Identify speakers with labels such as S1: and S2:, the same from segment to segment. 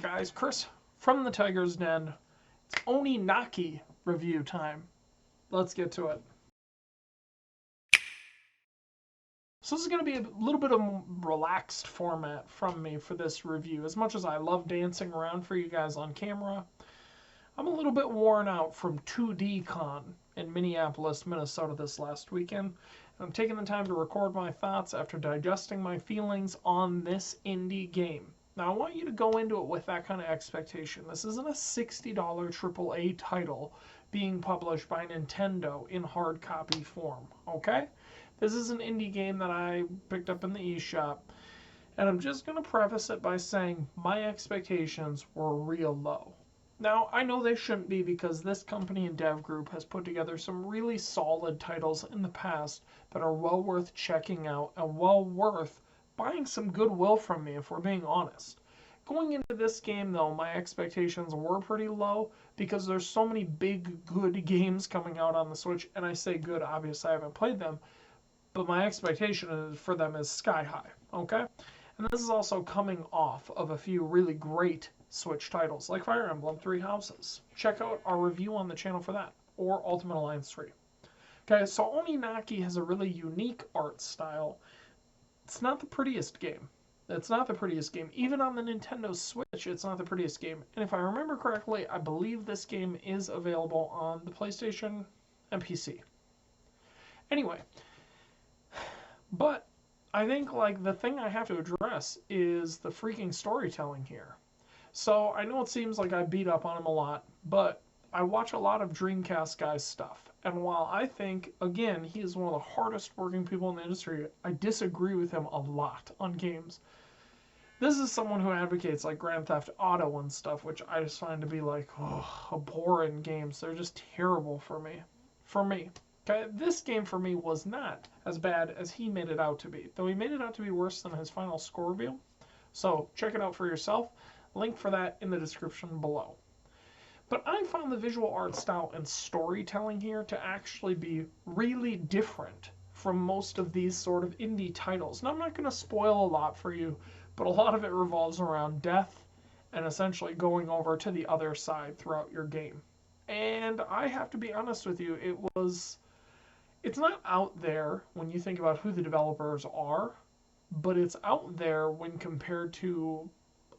S1: guys, Chris from the Tiger's Den. It's Oninaki review time. Let's get to it. So this is going to be a little bit of a relaxed format from me for this review. As much as I love dancing around for you guys on camera, I'm a little bit worn out from 2D Con in Minneapolis, Minnesota this last weekend. I'm taking the time to record my thoughts after digesting my feelings on this indie game. Now, I want you to go into it with that kind of expectation. This isn't a $60 AAA title being published by Nintendo in hard copy form, okay? This is an indie game that I picked up in the eShop, and I'm just going to preface it by saying my expectations were real low. Now, I know they shouldn't be because this company and dev group has put together some really solid titles in the past that are well worth checking out and well worth buying some goodwill from me, if we're being honest. Going into this game, though, my expectations were pretty low because there's so many big, good games coming out on the Switch, and I say good, obviously I haven't played them, but my expectation for them is sky high, okay? And this is also coming off of a few really great Switch titles, like Fire Emblem Three Houses. Check out our review on the channel for that, or Ultimate Alliance 3. Okay, so Oninaki has a really unique art style. It's not the prettiest game. It's not the prettiest game. Even on the Nintendo Switch, it's not the prettiest game. And if I remember correctly, I believe this game is available on the PlayStation and PC. Anyway, but I think like the thing I have to address is the freaking storytelling here. So I know it seems like I beat up on him a lot, but I watch a lot of DREAMCAST guys' stuff. And while I think, again, he is one of the hardest working people in the industry, I disagree with him a lot on games. This is someone who advocates like Grand Theft Auto and stuff, which I just find to be like, abhorrent games. They're just terrible for me. Okay, this game for me was not as bad as he made it out to be, though he made it out to be worse than his final score reveal. So check it out for yourself. Link for that in the description below. But I found the visual art style and storytelling here to actually be really different from most of these sort of indie titles. Now, I'm not going to spoil a lot for you, but a lot of it revolves around death and essentially going over to the other side throughout your game. And I have to be honest with you, it's not out there when you think about who the developers are, but it's out there when compared to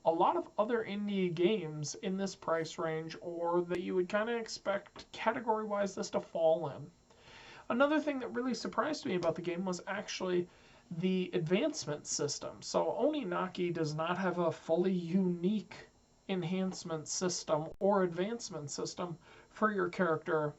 S1: a lot of other indie games in this price range, or that you would kind of expect category-wise this to fall in. Another thing that really surprised me about the game was actually the advancement system. So Oninaki does not have a fully unique enhancement system or advancement system for your character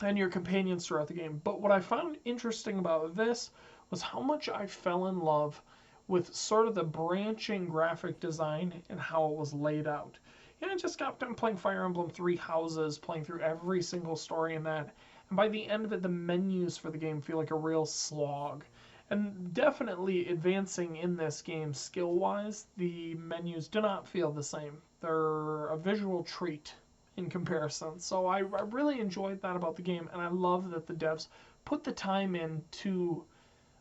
S1: and your companions throughout the game. But what I found interesting about this was how much I fell in love with sort of the branching graphic design and how it was laid out. I just got done playing Fire Emblem Three Houses, playing through every single story in that, and by the end of it, the menus for the game feel like a real slog. And definitely advancing in this game skill-wise, the menus do not feel the same. They're a visual treat in comparison. So I really enjoyed that about the game, and I love that the devs put the time in to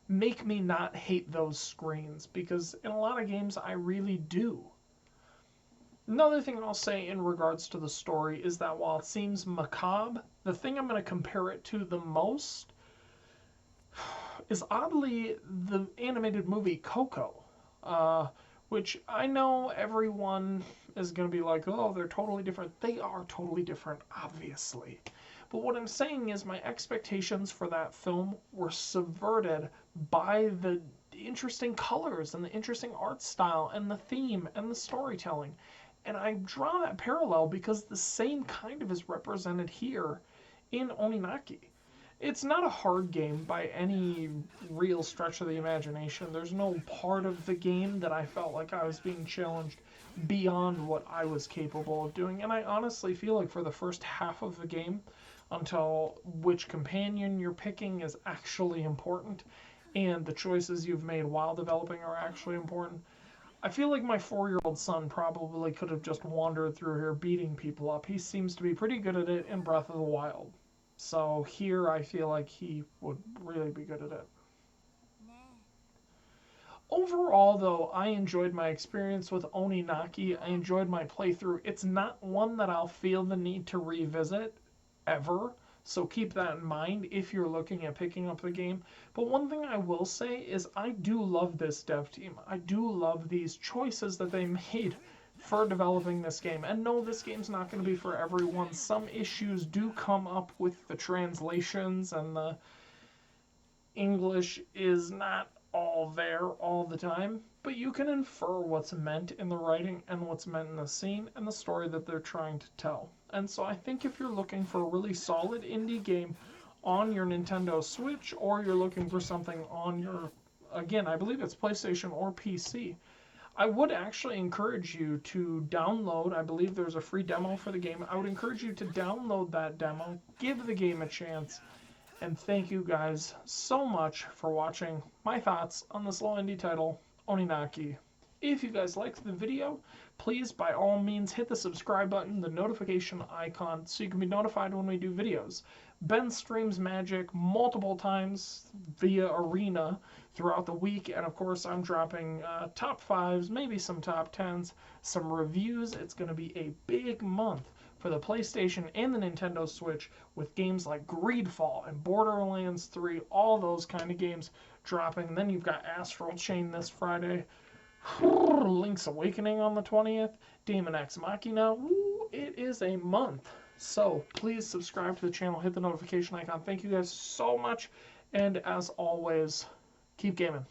S1: make me not hate those screens, because in a lot of games I really do. Another thing I'll say in regards to the story is that while it seems macabre, the thing I'm going to compare it to the most is oddly the animated movie Coco, which I know everyone is going to be like, oh, they're totally different. They are totally different, obviously. But what I'm saying is my expectations for that film were subverted by the interesting colors and the interesting art style and the theme and the storytelling. And I draw that parallel because the same kind of is represented here in Oninaki. It's not a hard game by any real stretch of the imagination. There's no part of the game that I felt like I was being challenged beyond what I was capable of doing. And I honestly feel like for the first half of the game, until which companion you're picking is actually important, and the choices you've made while developing are actually important, I feel like my 4-year-old son probably could have just wandered through here beating people up. He seems to be pretty good at it in Breath of the Wild. So here I feel like he would really be good at it. Overall, though, I enjoyed my experience with Oninaki. I enjoyed my playthrough. It's not one that I'll feel the need to revisit ever, so keep that in mind if you're looking at picking up the game. But one thing I will say is I do love this dev team. I do love these choices that they made for developing this game. And no, this game's not going to be for everyone. Some issues do come up with the translations, and the English is not all there all the time, but you can infer what's meant in the writing and what's meant in the scene and the story that they're trying to tell. And so I think if you're looking for a really solid indie game on your Nintendo Switch, or you're looking for something on your, again, I believe it's PlayStation or PC, I would actually encourage you to download, I believe there's a free demo for the game. I would encourage you to download that demo, give the game a chance, and thank you guys so much for watching my thoughts on this little indie title, Oninaki. If you guys liked the video, please by all means hit the subscribe button, the notification icon, so you can be notified when we do videos. Ben streams Magic multiple times via Arena throughout the week, and of course I'm dropping top 5s, maybe some top 10s, some reviews. It's going to be a big month for the PlayStation and the Nintendo Switch, with games like Greedfall and Borderlands 3, all those kind of games dropping. And then you've got Astral Chain this Friday, Link's Awakening on the 20th, Daemon X Machina. Ooh, it is a month. So please subscribe to the channel, hit the notification icon. Thank you guys so much, and as always, keep gaming.